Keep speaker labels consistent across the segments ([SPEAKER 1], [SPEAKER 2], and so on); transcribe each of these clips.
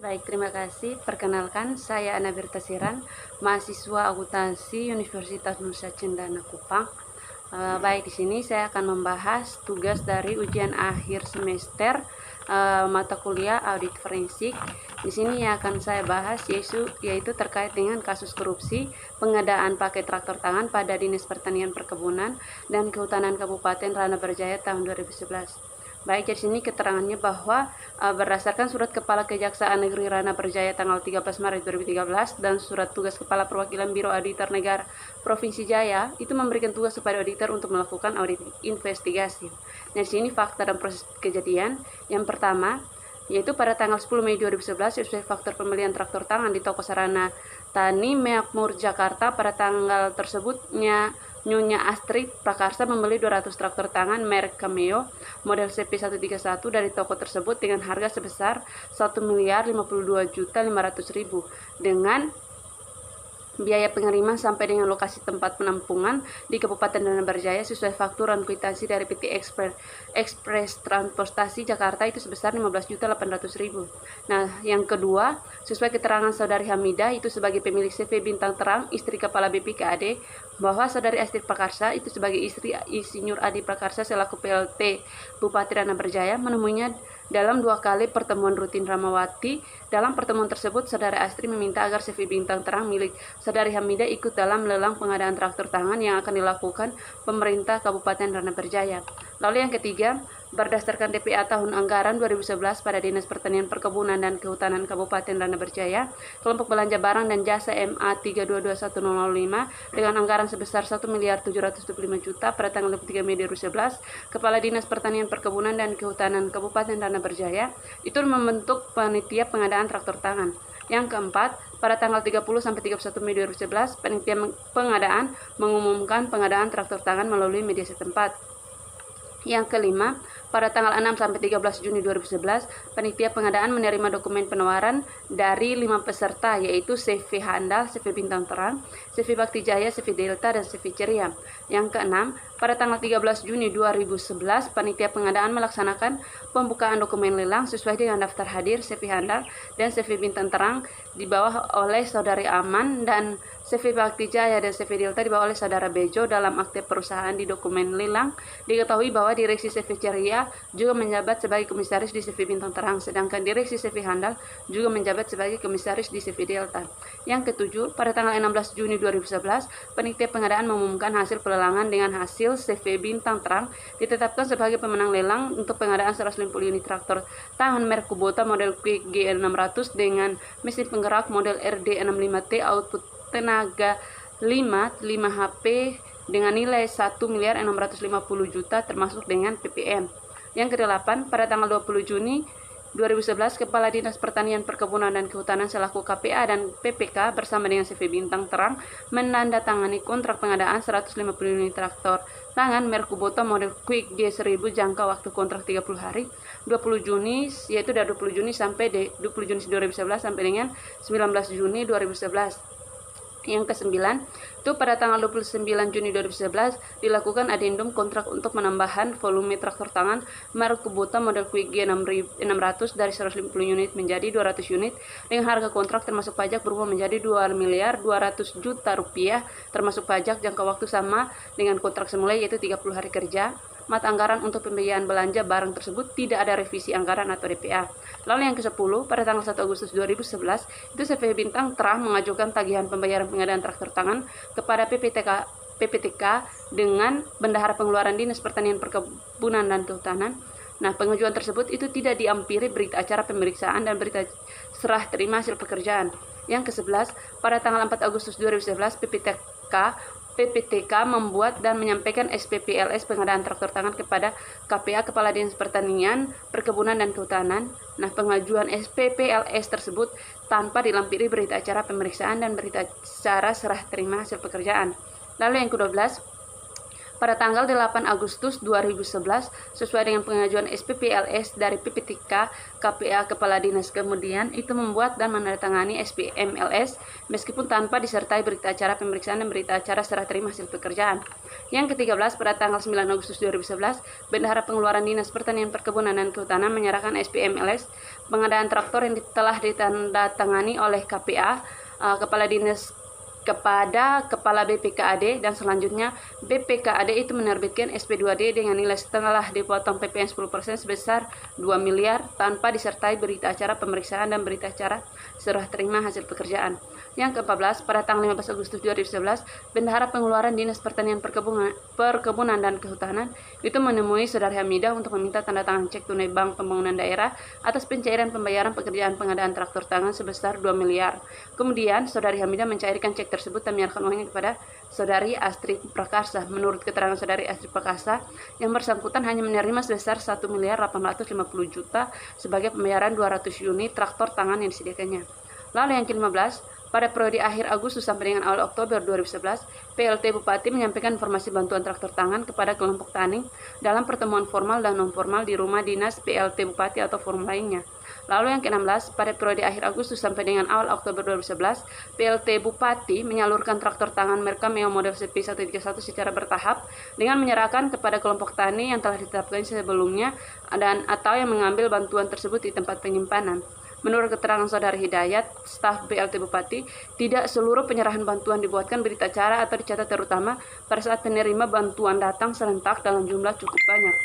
[SPEAKER 1] Baik, terima kasih. Perkenalkan, saya Ana Berta Siran, mahasiswa akuntansi Universitas Nusa Cendana Kupang. Baik, di sini saya akan membahas tugas dari ujian akhir semester mata kuliah audit forensik. Di sini yang akan saya bahas yaitu terkait dengan kasus korupsi pengadaan pakai traktor tangan pada Dinas Pertanian Perkebunan dan Kehutanan Kabupaten Rana Berjaya tahun 2011. Baik, di sini keterangannya bahwa berdasarkan Surat Kepala Kejaksaan Negeri Rana Berjaya tanggal 13 Maret 2013 dan Surat Tugas Kepala Perwakilan Biro Auditor Negara Provinsi Jaya itu memberikan tugas kepada auditor untuk melakukan audit investigasi. Nah, di sini fakta dan proses kejadian. Yang pertama, yaitu pada tanggal 10 Mei 2011 sesuai faktor pembelian traktor tangan di toko Sarana Tani Makmur Jakarta. Pada tanggal tersebutnya Nyonya Astrid Prakarsa membeli 200 traktor tangan merek Cameo model CP131 dari toko tersebut dengan harga sebesar 1.052.500.000 dengan biaya pengiriman sampai dengan lokasi tempat penampungan di Kabupaten Rana Berjaya sesuai faktur dan kwitansi dari PT Express Transportasi Jakarta itu sebesar 15.800.000. Nah, yang kedua, sesuai keterangan Saudari Hamidah itu sebagai pemilik CV Bintang Terang, istri Kepala BPKAD, bahwa Saudari Astrid Prakarsa itu sebagai istri Insinyur Adi Prakarsa selaku PLT Bupati Rana Berjaya menemuinya dalam 2 kali pertemuan rutin Ramawati. Dalam pertemuan tersebut, Saudara Astri meminta agar CV Bintang Terang milik Saudari Hamidah ikut dalam lelang pengadaan traktor tangan yang akan dilakukan pemerintah Kabupaten Rana Berjaya. Lalu yang ketiga, berdasarkan DPA tahun anggaran 2011 pada Dinas Pertanian Perkebunan dan Kehutanan Kabupaten Rana Berjaya, kelompok belanja barang dan jasa MA 3221005 dengan anggaran sebesar 1.725.000.000 pada tanggal 23 Mei 2011, Kepala Dinas Pertanian Perkebunan dan Kehutanan Kabupaten Rana Berjaya itu membentuk panitia pengadaan traktor tangan. Yang keempat, pada tanggal 30 sampai 31 Mei 2011, panitia pengadaan mengumumkan pengadaan traktor tangan melalui media setempat. Yang kelima, pada tanggal 6 sampai 13 Juni 2011, panitia pengadaan menerima dokumen penawaran dari 5 peserta yaitu CV Handal, CV Bintang Terang, CV Bakti Jaya, CV Delta, dan CV Ceria. Yang keenam, pada tanggal 13 Juni 2011, panitia pengadaan melaksanakan pembukaan dokumen lelang sesuai dengan daftar hadir CV Handal dan CV Bintang Terang di bawah oleh Saudari Aman dan CV Bakti Jaya dan CV Delta di bawah oleh Saudara Bejo. Dalam akte perusahaan di dokumen lelang diketahui bahwa Direksi CV Ceria juga menjabat sebagai komisaris di CV Bintang Terang, sedangkan Direksi CV Handal juga menjabat sebagai komisaris di CV Delta. Yang ketujuh, pada tanggal 16 Juni 2011, panitia pengadaan mengumumkan hasil pelelangan dengan hasil CV Bintang Terang ditetapkan sebagai pemenang lelang untuk pengadaan 150 unit traktor tangan merek Kubota model Quick GL600 dengan mesin penggerak model RD65T output tenaga 5 HP dengan nilai 1.650.000.000 termasuk dengan PPN. Yang kedelapan, pada tanggal 20 Juni 2011, Kepala Dinas Pertanian Perkebunan dan Kehutanan selaku KPA dan PPK bersama dengan CV Bintang Terang menandatangani kontrak pengadaan 150 unit traktor tangan merek Kubota model Quick G1000 jangka waktu kontrak 30 hari 20 Juni yaitu dari 20 Juni sampai 20 Juni 2011 sampai dengan 19 Juni 2011. Yang kesembilan, itu pada tanggal 29 Juni 2011 dilakukan adendum kontrak untuk penambahan volume traktor tangan merek Kubota model Quick G600 dari 150 unit menjadi 200 unit dengan harga kontrak termasuk pajak berubah menjadi 2.200.000.000 rupiah termasuk pajak jangka waktu sama dengan kontrak semula yaitu 30 hari kerja. Mata anggaran untuk pembiayaan belanja barang tersebut tidak ada revisi anggaran atau DPA. Lalu yang ke-10, pada tanggal 1 Agustus 2011, itu CV Bintang Terang mengajukan tagihan pembayaran pengadaan traktor tangan kepada PPTK dengan bendahara pengeluaran Dinas Pertanian Perkebunan dan Kehutanan. Nah, pengajuan tersebut itu tidak diampiri berita acara pemeriksaan dan berita serah terima hasil pekerjaan. Yang ke-11, pada tanggal 4 Agustus 2011, PPTK membuat dan menyampaikan SPPLS pengadaan traktor tangan kepada KPA Kepala Dinas Pertanian, Perkebunan dan Kehutanan. Nah, pengajuan SPPLS tersebut tanpa dilampiri berita acara pemeriksaan dan berita acara serah terima hasil pekerjaan. Lalu yang ke-12, pada tanggal 8 Agustus 2011 sesuai dengan pengajuan SPPLS dari PPTK KPA Kepala Dinas, kemudian itu membuat dan menandatangani SPMLS meskipun tanpa disertai berita acara pemeriksaan dan berita acara serah terima hasil pekerjaan. Yang ke-13, pada tanggal 9 Agustus 2011 Bendahara Pengeluaran Dinas Pertanian Perkebunan dan Kehutanan menyerahkan SPMLS pengadaan traktor yang telah ditandatangani oleh KPA Kepala Dinas kepada Kepala BPKAD, dan selanjutnya BPKAD itu menerbitkan SP2D dengan nilai setelah dipotong PPN 10% sebesar 2 miliar tanpa disertai berita acara pemeriksaan dan berita acara serah terima hasil pekerjaan. Yang ke-14, pada tanggal 15 Agustus 2011 Bendahara Pengeluaran Dinas Pertanian Perkebunan dan Kehutanan itu menemui Saudari Hamidah untuk meminta tanda tangan cek tunai Bank Pembangunan Daerah atas pencairan pembayaran pekerjaan pengadaan traktor tangan sebesar 2 miliar. Kemudian Saudari Hamidah mencairkan cek tersebut dan menyerahkan uangnya kepada Saudari Astrid Prakarsa. Menurut keterangan Saudari Astrid Prakarsa, yang bersangkutan hanya menerima sebesar 1 miliar 850 juta sebagai pembayaran 200 unit traktor tangan yang disediakannya. Lalu yang ke-15, pada periode akhir Agustus sampai dengan awal Oktober 2011, PLT Bupati menyampaikan informasi bantuan traktor tangan kepada kelompok tani dalam pertemuan formal dan non-formal di rumah dinas PLT Bupati atau forum lainnya. Lalu yang ke-16, pada periode akhir Agustus sampai dengan awal Oktober 2011, PLT Bupati menyalurkan traktor tangan merek Cameo model CP131 secara bertahap dengan menyerahkan kepada kelompok tani yang telah ditetapkan sebelumnya dan atau yang mengambil bantuan tersebut di tempat penyimpanan. Menurut keterangan Saudari Hidayat, staf BLT Bupati, tidak seluruh penyerahan bantuan dibuatkan berita acara atau dicatat, terutama pada saat penerima bantuan datang serentak dalam jumlah cukup banyak.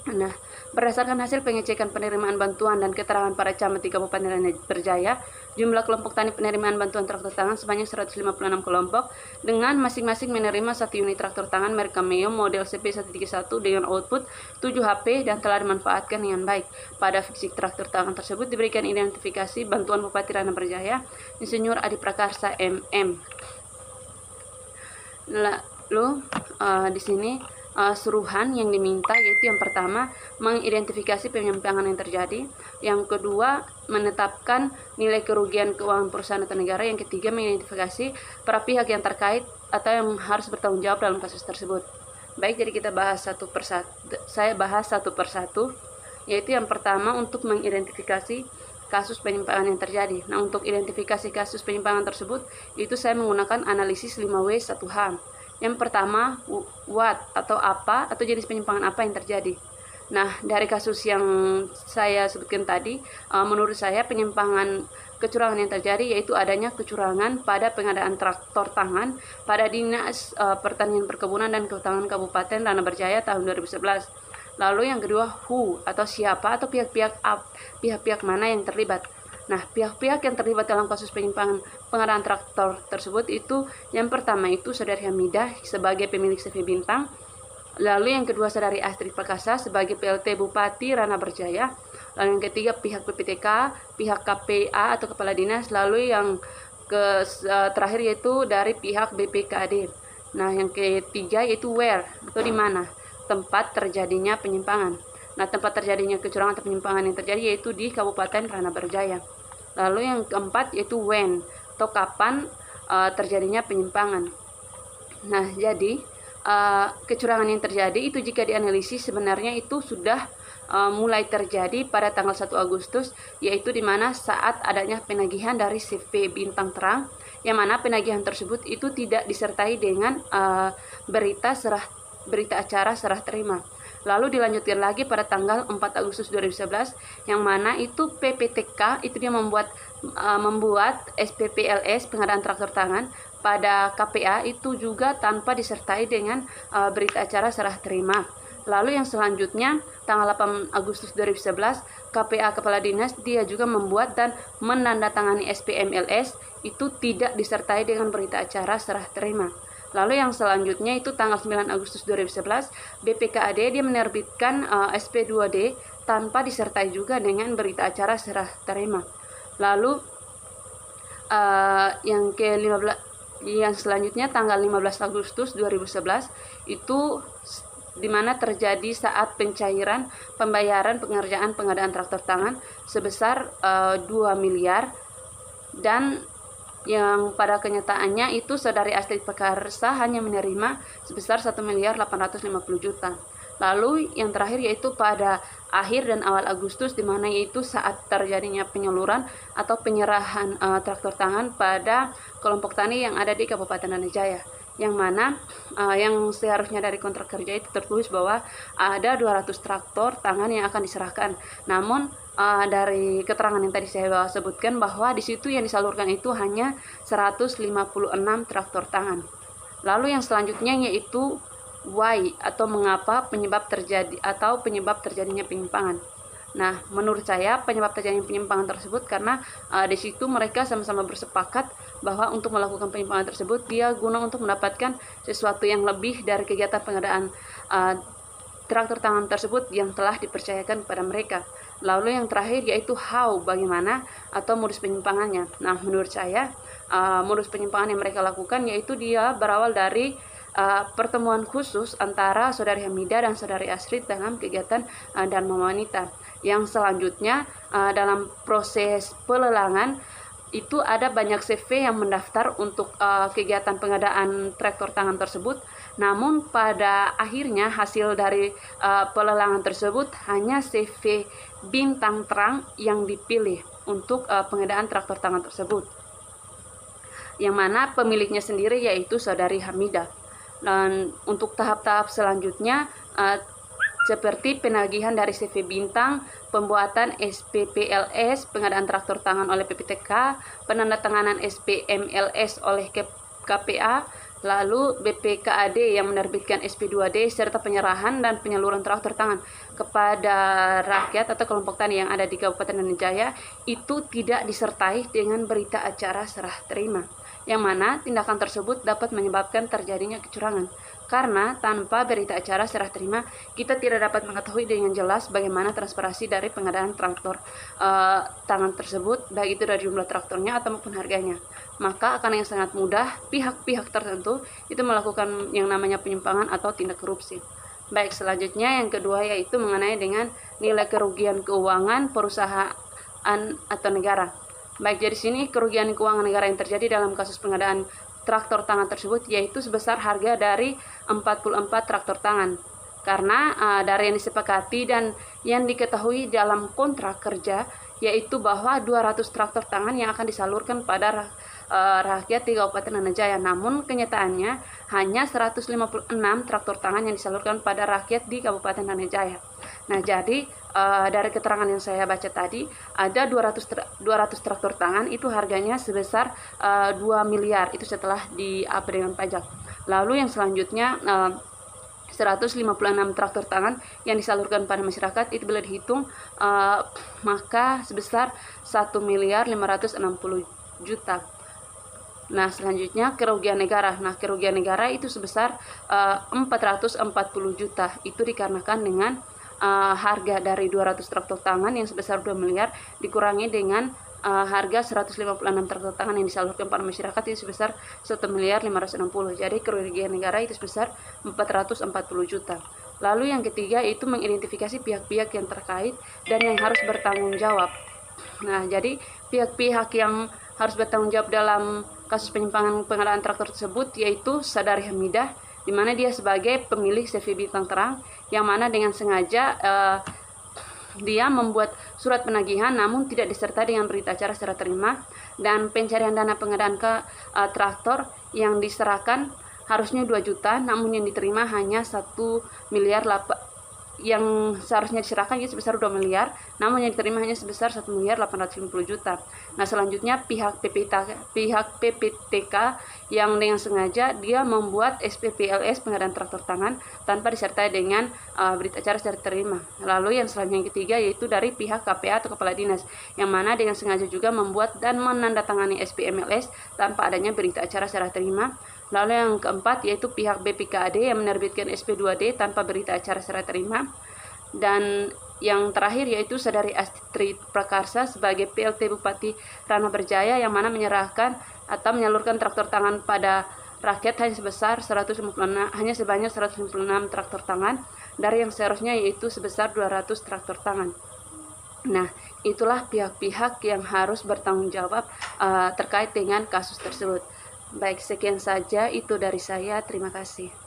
[SPEAKER 1] Nah, berdasarkan hasil pengecekan penerimaan bantuan dan keterangan para camat di Kabupaten Rana Berjaya, jumlah kelompok tani penerimaan bantuan traktor tangan sebanyak 156 kelompok dengan masing-masing menerima 1 unit traktor tangan merek Cameo model CP131 dengan output 7 HP dan telah dimanfaatkan dengan baik. Pada fisik traktor tangan tersebut diberikan identifikasi bantuan Bupati Rana Berjaya, Insinyur Adi Prakarsa MM. Lalu di sini suruhan yang diminta yaitu yang pertama mengidentifikasi penyimpangan yang terjadi, yang kedua menetapkan nilai kerugian keuangan perusahaan atau negara, yang ketiga mengidentifikasi para pihak yang terkait atau yang harus bertanggung jawab dalam kasus tersebut. Baik, jadi kita bahas satu persatu. Saya bahas satu persatu, yaitu yang pertama untuk mengidentifikasi kasus penyimpangan yang terjadi. Nah, untuk identifikasi kasus penyimpangan tersebut itu saya menggunakan analisis 5W 1H. Yang pertama, what atau apa atau jenis penyimpangan apa yang terjadi. Nah, dari kasus yang saya sebutkan tadi, menurut saya penyimpangan kecurangan yang terjadi yaitu adanya kecurangan pada pengadaan traktor tangan pada Dinas Pertanian Perkebunan dan Kehutanan Kabupaten Rana Berjaya tahun 2011. Lalu yang kedua, who atau siapa atau pihak-pihak mana yang terlibat. Nah, pihak-pihak yang terlibat dalam kasus penyimpangan pengadaan traktor tersebut itu yang pertama itu Saudari Hamidah sebagai pemilik CV Bintang, lalu yang kedua Saudari Astrid Prakarsa sebagai PLT Bupati Rana Berjaya, lalu yang ketiga pihak PPTK, pihak KPA atau Kepala Dinas, lalu yang terakhir yaitu dari pihak BPKAD. Nah, yang ketiga yaitu where atau di mana tempat terjadinya penyimpangan. Nah, tempat terjadinya kecurangan atau penyimpangan yang terjadi yaitu di Kabupaten Rana Berjaya. Lalu yang keempat yaitu when atau kapan terjadinya penyimpangan. Nah, jadi kecurangan yang terjadi itu jika dianalisis sebenarnya itu sudah mulai terjadi pada tanggal 1 Agustus, yaitu di mana saat adanya penagihan dari CV Bintang Terang, yang mana penagihan tersebut itu tidak disertai dengan berita acara serah terima. Lalu dilanjutkan lagi pada tanggal 4 Agustus 2011, yang mana itu PPTK itu dia membuat SPPLS pengadaan traktor tangan pada KPA itu juga tanpa disertai dengan berita acara serah terima. Lalu yang selanjutnya tanggal 8 Agustus 2011 KPA Kepala Dinas dia juga membuat dan menandatangani SPMLS itu tidak disertai dengan berita acara serah terima. Lalu yang selanjutnya itu tanggal 9 Agustus 2011 BPKAD dia menerbitkan SP2D tanpa disertai juga dengan berita acara serah terima. Lalu yang selanjutnya tanggal 15 Agustus 2011 itu di mana terjadi saat pencairan pembayaran pengerjaan pengadaan traktor tangan sebesar 2 miliar, dan yang pada kenyataannya itu saudari Astrid Prakarsa hanya menerima sebesar 1.850.000.000. Lalu yang terakhir yaitu pada akhir dan awal Agustus, di mana yaitu saat terjadinya penyaluran atau penyerahan traktor tangan pada kelompok tani yang ada di Kabupaten Danajaya, yang mana yang seharusnya dari kontrak kerja itu tertulis bahwa ada 200 traktor tangan yang akan diserahkan. Namun dari keterangan yang tadi saya sebutkan bahwa di situ yang disalurkan itu hanya 156 traktor tangan. Lalu yang selanjutnya yaitu why atau mengapa penyebab terjadinya penyimpangan. Nah, menurut saya penyebab terjadinya penyimpangan tersebut karena di situ mereka sama-sama bersepakat bahwa untuk melakukan penyimpangan tersebut dia guna untuk mendapatkan sesuatu yang lebih dari kegiatan pengadaan traktor tangan tersebut yang telah dipercayakan kepada mereka. Lalu yang terakhir yaitu how, bagaimana atau modus penyimpangannya. Nah, menurut saya modus penyimpangan yang mereka lakukan yaitu dia berawal dari pertemuan khusus antara saudari Hamidah dan saudari Astrid dalam kegiatan Dharma Wanita. Yang selanjutnya dalam proses pelelangan itu ada banyak CV yang mendaftar untuk kegiatan pengadaan traktor tangan tersebut. Namun pada akhirnya hasil dari pelelangan tersebut hanya CV bintang terang yang dipilih untuk pengadaan traktor tangan tersebut, yang mana pemiliknya sendiri yaitu saudari Hamidah. Dan untuk tahap-tahap selanjutnya seperti penagihan dari CV bintang, pembuatan SPPLS, pengadaan traktor tangan oleh PPTK, penandatanganan SPMLS oleh KPA, lalu BPKAD yang menerbitkan SP2D, serta penyerahan dan penyaluran traktor tangan kepada rakyat atau kelompok tani yang ada di Kabupaten Danajaya itu tidak disertai dengan berita acara serah terima, yang mana tindakan tersebut dapat menyebabkan terjadinya kecurangan. Karena tanpa berita acara serah terima, kita tidak dapat mengetahui dengan jelas bagaimana transparansi dari pengadaan traktor tangan tersebut, baik itu dari jumlah traktornya atau maupun harganya. Maka akan yang sangat mudah pihak-pihak tertentu itu melakukan yang namanya penyimpangan atau tindak korupsi. Baik, selanjutnya yang kedua yaitu mengenai dengan nilai kerugian keuangan perusahaan atau negara. Baik, jadi sini kerugian keuangan negara yang terjadi dalam kasus pengadaan traktor tangan tersebut yaitu sebesar harga dari 44 traktor tangan. Karena dari yang disepakati dan yang diketahui dalam kontrak kerja yaitu bahwa 200 traktor tangan yang akan disalurkan pada rakyat di Kabupaten Danajaya. Namun kenyataannya hanya 156 traktor tangan yang disalurkan pada rakyat di Kabupaten Danajaya. Nah, jadi dari keterangan yang saya baca tadi ada 200 traktor tangan itu harganya sebesar 2 miliar itu setelah di-up dengan pajak. Lalu yang selanjutnya 156 traktor tangan yang disalurkan pada masyarakat itu bila dihitung maka sebesar 1.560.000.000. Nah, selanjutnya kerugian negara. Nah, kerugian negara itu sebesar 440 juta. Itu dikarenakan dengan harga dari 200 traktor tangan yang sebesar 2 miliar dikurangi dengan harga 156 traktor tangan yang disalurkan pada masyarakat itu sebesar 1.560.000. Jadi kerugian negara itu sebesar 440 juta. Lalu yang ketiga itu mengidentifikasi pihak-pihak yang terkait dan yang harus bertanggung jawab. Nah, jadi pihak-pihak yang harus bertanggung jawab dalam kasus penyimpangan pengadaan traktor tersebut yaitu saudari Hamidah, di mana dia sebagai pemilik CV bintang terang, yang mana dengan sengaja dia membuat surat penagihan namun tidak disertai dengan berita acara serah terima, dan pencarian dana pengadaan traktor yang diserahkan harusnya 2 juta namun yang diterima hanya 1 miliar yang seharusnya diserahkan itu sebesar 2 miliar, namun yang diterima hanya sebesar 1.850.000.000. Nah, selanjutnya pihak PPTK yang dengan sengaja dia membuat SPPLS pengadaan traktor tangan tanpa disertai dengan berita acara serah terima. Lalu yang selanjutnya yang ketiga yaitu dari pihak KPA atau kepala dinas, yang mana dengan sengaja juga membuat dan menandatangani SPMLS tanpa adanya berita acara serah terima. Lalu yang keempat yaitu pihak BPKAD yang menerbitkan SP2D tanpa berita acara serah terima. Dan yang terakhir yaitu saudari Astrid Prakarsa sebagai PLT Bupati Ranah Berjaya, yang mana menyerahkan atau menyalurkan traktor tangan pada rakyat hanya sebanyak 156 traktor tangan dari yang seharusnya yaitu sebesar 200 traktor tangan. Nah, itulah pihak-pihak yang harus bertanggung jawab terkait dengan kasus tersebut. Baik, sekian saja itu dari saya. Terima kasih.